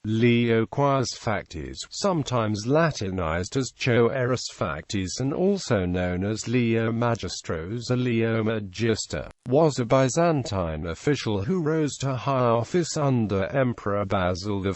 Leo Choerosphactes, sometimes Latinized as Choerosphactes and also known as Leo Magistros or Leo Magister, was a Byzantine official who rose to high office under Emperor Basil I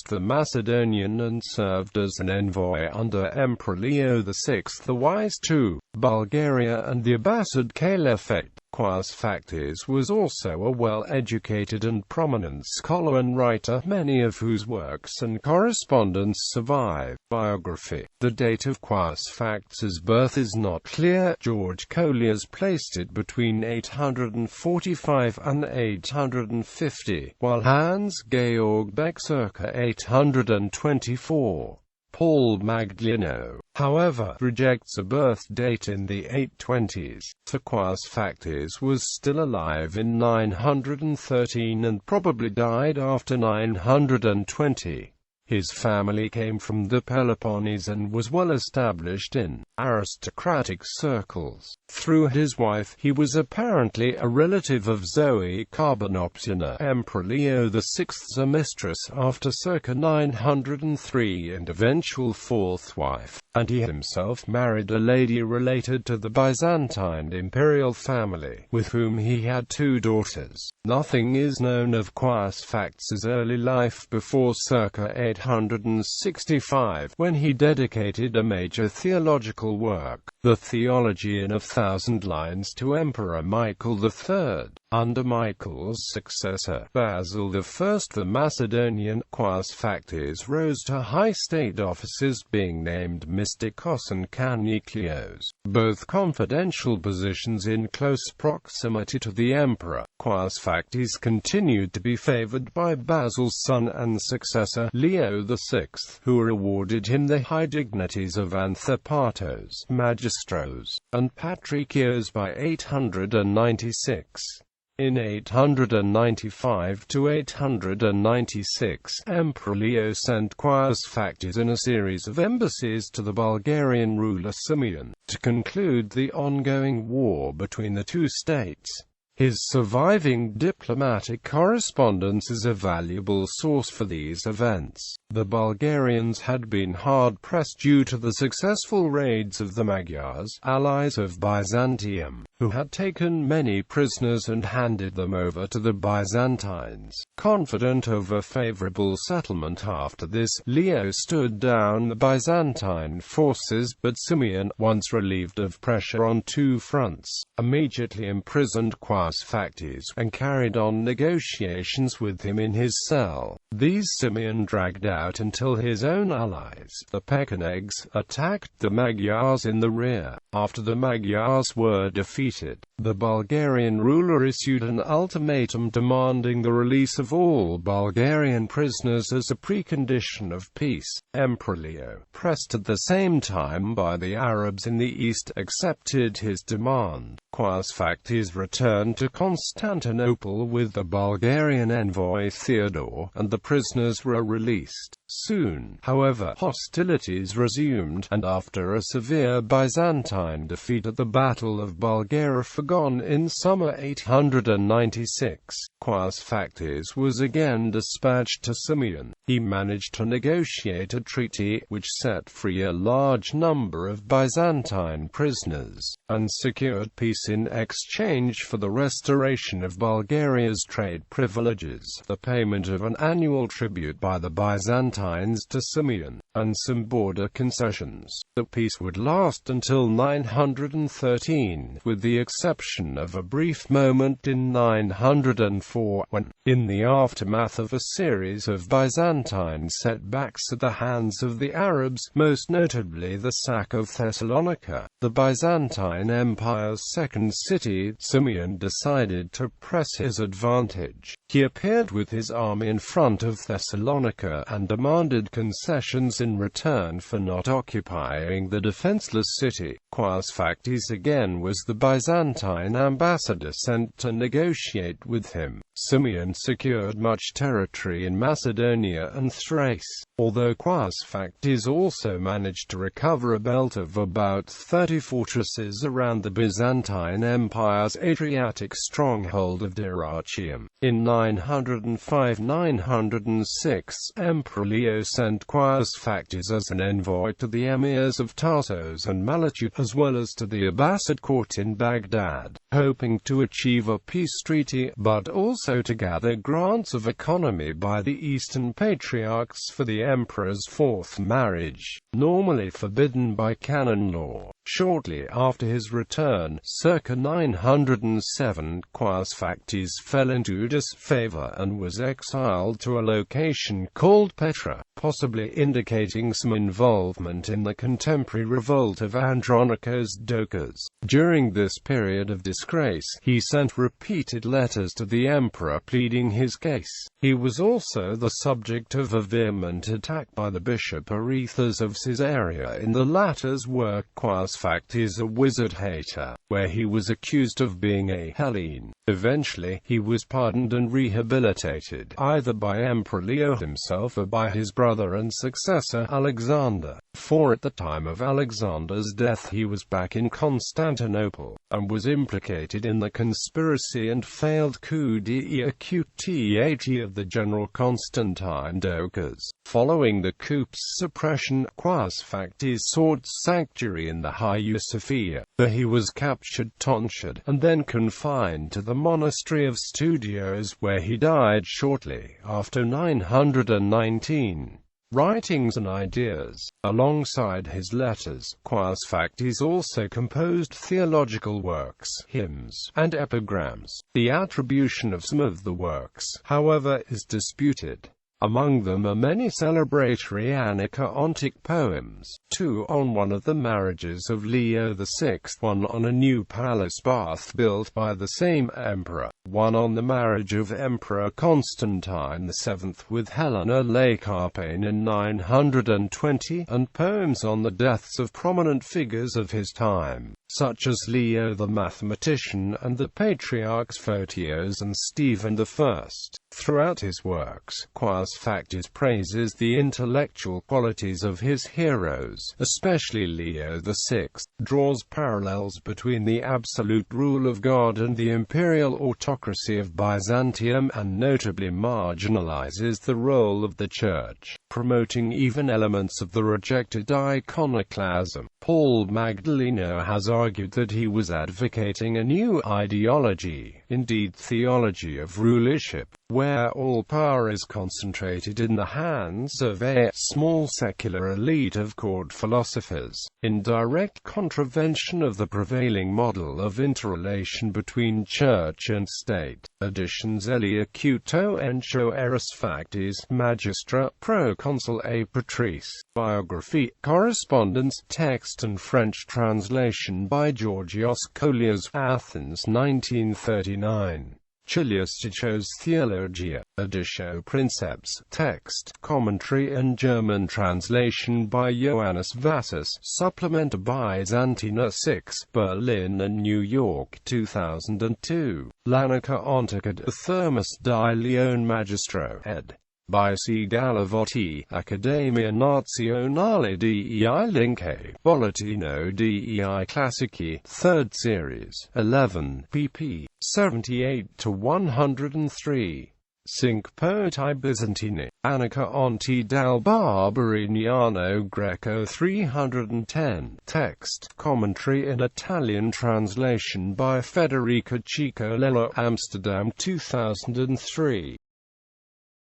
the Macedonian and served as an envoy under Emperor Leo VI the Wise to Bulgaria and the Abbasid Caliphate.Choirosphaktes was also a well-educated and prominent scholar and writer, many of whose works and correspondence survive. Biography. The date of Choerosphactes' birth is not clear. George Collier's placed it between 845 and 850, while Hans Georg Beck circa 824. Paul Magliano, however, rejects a birth date in the 820s. Choerosphactes was still alive in 913 and probably died after 920. His family came from the Peloponnese and was well established in aristocratic circles. Through his wife, he was apparently a relative of Zoe Carbonopsina, Emperor Leo VI's mistress after circa 903 and eventual fourth wife, and he himself married a lady related to the Byzantine imperial family, with whom he had two daughters. Nothing is known of Choerosphactes' early life before circa 865, when he dedicated a major theological work, the Theologian of Thousand Lines, to Emperor Michael III. Under Michael's successor, Basil I the Macedonian, Choerosphactes rose to high state offices, being named Mystikos and Kaniklios, both confidential positions in close proximity to the emperor. Choerosphactes continued to be favored by Basil's son and successor, Leo VI, who awarded him the high dignities of Anthropatos, Magistros, and Patrikios by 896. In 895 to 896, Emperor Leo sent Choerosphactes in a series of embassies to the Bulgarian ruler Simeon, to conclude the ongoing war between the two states. His surviving diplomatic correspondence is a valuable source for these events. The Bulgarians had been hard-pressed due to the successful raids of the Magyars, allies of Byzantium, who had taken many prisoners and handed them over to the Byzantines. Confident of a favorable settlement after this, Leo stood down the Byzantine forces, but Simeon, once relieved of pressure on two fronts, immediately imprisoned Choerosphactes and carried on negotiations with him in his cell. These Simeon dragged out until his own allies, the Pechenegs, attacked the Magyars in the rear. After the Magyars were defeated, the Bulgarian ruler issued an ultimatum demanding the release of all Bulgarian prisoners as a precondition of peace. Emperor Leo, pressed at the same time by the Arabs in the east, accepted his demand. Choerosphactes returned to Constantinople with the Bulgarian envoy Theodore, and the prisoners were released. Soon, however, hostilities resumed, and after a severe Byzantine defeat at the Battle of Bulgaria in summer 896, Choerosphactes was again dispatched to Simeon. He managed to negotiate a treaty, which set free a large number of Byzantine prisoners, and secured peace in exchange for the restoration of Bulgaria's trade privileges, the payment of an annual tribute by the Byzantines to Simeon, and some border concessions. The peace would last until 913, with the exception of a brief moment in 904, when, in the aftermath of a series of Byzantine setbacks at the hands of the Arabs, most notably the sack of Thessalonica, the Byzantine Empire's second city, Simeon decided to press his advantage. He appeared with his army in front of Thessalonica and demanded concessions in return for not occupying the defenseless city. Choerosphactes again was the Byzantine ambassador sent to negotiate with him. Simeon secured much territory in Macedonia and Thrace, although Choerosphactes also managed to recover a belt of about 30 fortresses around the Byzantine Empire's Adriatic stronghold of Dyrrhachium. In 905–906, Emperor Leo sent Choerosphactes as an envoy to the emirs of Tarsus and Malatya, as well as to the Abbasid court in Baghdad, hoping to achieve a peace treaty, but also to gather grants of economy by the Eastern Patriarchs for the emperor's fourth marriage, normally forbidden by canon law. Shortly after his return, circa 907, Choerosphactes fell into disfavor and was exiled to a location called Petra, possibly indicating some involvement in the contemporary revolt of Andronicus Doukas. During this period of disgrace, he sent repeated letters to the emperor pleading his case. He was also the subject of a vehement attack by the bishop Arethes of Caesarea in the latter's work Choerosphactes, a wizard hater, where he was accused of being a Hellene. Eventually, he was pardoned and rehabilitated, either by Emperor Leo himself or by his brother and successor Alexander, for at the time of Alexander's death he was back in Constantinople, and was implicated in the conspiracy and failed coup d'état of the general Constantine Doukas. Following the coup's suppression, Choerosphactes sought sanctuary in the Hagia Sophia, where he was captured, tonsured, and then confined to the monastery of Studios, where he died shortly after 919. Writings and ideas. Alongside his letters, Choerosphactes also composed theological works, hymns, and epigrams. The attribution of some of the works, however, is disputed. Among them are many celebratory anachaontic poems, two on one of the marriages of Leo VI, one on a new palace bath built by the same emperor, one on the marriage of Emperor Constantine VII with Helena Lacarpane in 920, and poems on the deaths of prominent figures of his time, such as Leo the mathematician and the patriarchs Photios and Stephen I. Throughout his works, Choerosphactes praises the intellectual qualities of his heroes, especially Leo VI, draws parallels between the absolute rule of God and the imperial autocracy of Byzantium, and notably marginalizes the role of the Church, promoting even elements of the rejected iconoclasm. Paul Magdaleno has argued that he was advocating a new ideology, indeed theology of rulership, where all power is concentrated in the hands of a small secular elite of court philosophers, in direct contravention of the prevailing model of interrelation between church and state. Editions Eliacuto and Choerosphactes, Magistra, Proconsul A. Patrice, Biography, Correspondence, text and French translation by Georgios Kolias, Athens 1939. Choerosphactes Theologia, Editio Princeps, text, commentary and German translation by Johannes Vassus, Supplement Byzantina 6, Berlin and New York 2002. Lanica Ontica de Thermus di Leo Magistro, ed. Byzantine Gallavotti, Accademia Nazionale dei Lingue, Bollettino dei Classici, 3rd series, 11, pp. 78–103. Cinque Poeti Byzantini, Annica Onti dal Barbariano Greco 310, text, commentary and Italian translation by Federica Ciccolello, Amsterdam 2003.